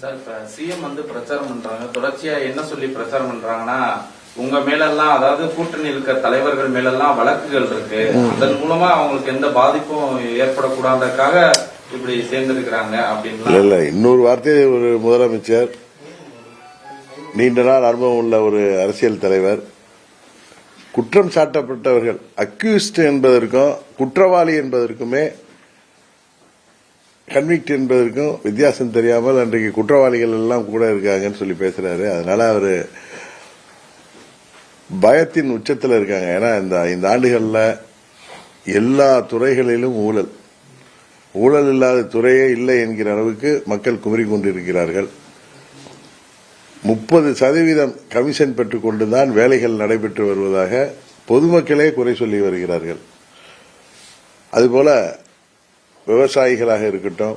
Sir, இப்ப CM பிரச்சாரம் பண்றாங்க. தொடர்ச்சியா என்ன சொல்லி பிரச்சாரம் பண்றாங்கன்னா, உங்க மேலெல்லாம், அதாவது கூட்டணி இருக்கிற தலைவர்கள் மேலெல்லாம் வழக்குகள் இருக்கு, அதன் மூலமா அவங்களுக்கு எந்த பாதிப்பும் ஏற்படக்கூடாதுக்காக இப்படி சேர்ந்திருக்கிறாங்க அப்படின்னு. இல்ல, இன்னொரு வார்த்தை, ஒரு முதலமைச்சர், நீண்ட நாள் அனுபவம் உள்ள ஒரு அரசியல் தலைவர், குற்றம் சாட்டப்பட்டவர்கள், அக்யூஸ்ட் என்பதற்கும் குற்றவாளி என்பதற்குமே, கன்விக்ட் என்பதற்கும் வித்தியாசம் தெரியாமல் அன்றைக்கு குற்றவாளிகள் எல்லாம் கூட இருக்காங்கன்னு சொல்லி பேசுறாரு. அதனால அவரு பயத்தின் உச்சத்தில் இருக்காங்க. ஏன்னா இந்த ஆண்டுகள்ல எல்லா துறைகளிலும் ஊழல் இல்லாத துறையே இல்லை என்கிற அளவுக்கு மக்கள் குமரி கொண்டிருக்கிறார்கள். 30% கமிஷன் பெற்றுக் கொண்டுதான் வேலைகள் நடைபெற்று வருவதாக பொதுமக்களே குறை சொல்லி வருகிறார்கள். அதுபோல விவசாயிகளாக இருக்கட்டும்,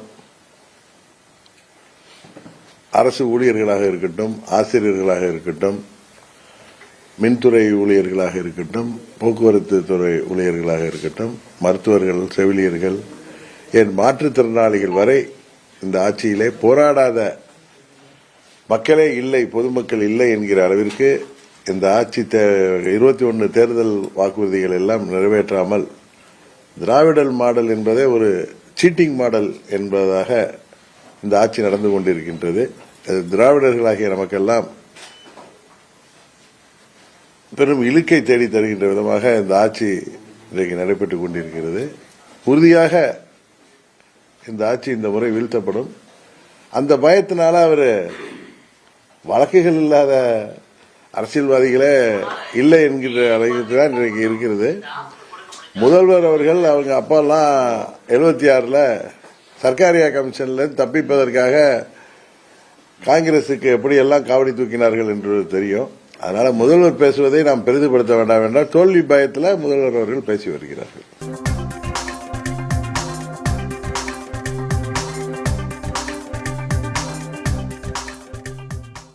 அரசு ஊழியர்களாக இருக்கட்டும், ஆசிரியர்களாக இருக்கட்டும், மின்துறை ஊழியர்களாக இருக்கட்டும், போக்குவரத்து துறை ஊழியர்களாக இருக்கட்டும், மருத்துவர்கள், செவிலியர்கள், ஏன் மாற்றுத்திறனாளிகள் வரை இந்த ஆட்சியிலே போராடாத மக்களே இல்லை, பொதுமக்கள் இல்லை என்கிற அளவிற்கு இந்த ஆட்சி 21 தேர்தல் வாக்குறுதிகள் எல்லாம் நிறைவேற்றாமல் திராவிடல் மாடல் என்பதே ஒரு சீட்டிங் மாடல் என்பதாக இந்த ஆட்சி நடந்து கொண்டிருக்கின்றது. திராவிடர்களாகிய நமக்கெல்லாம் பெரும் இழுக்கை தேடி தருகின்ற விதமாக இந்த ஆட்சி இன்றைக்கு நடைபெற்றுக் கொண்டிருக்கிறது. உறுதியாக இந்த ஆட்சி இந்த முறை வீழ்த்தப்படும். அந்த பயத்தினால அவர் வழக்குகள் இல்லாத அரசியல்வாதிகளே இல்லை என்கிற அளவுக்கு தான் இன்றைக்கு இருக்கிறது. முதல்வர் அவர்கள் அவங்க அப்பெல்லாம் 76ல் சர்க்காரியா கமிஷன்ல தப்பிப்பதற்காக காங்கிரசுக்கு எப்படியெல்லாம் காவடி தூக்கினார்கள் என்று தெரியும். அதனால முதல்வர் பேசுவதை நாம் பெரிதுபடுத்த வேண்டாம் என்றால் தோல்வி பயத்தில் முதல்வர் அவர்கள் பேசி வருகிறார்கள்.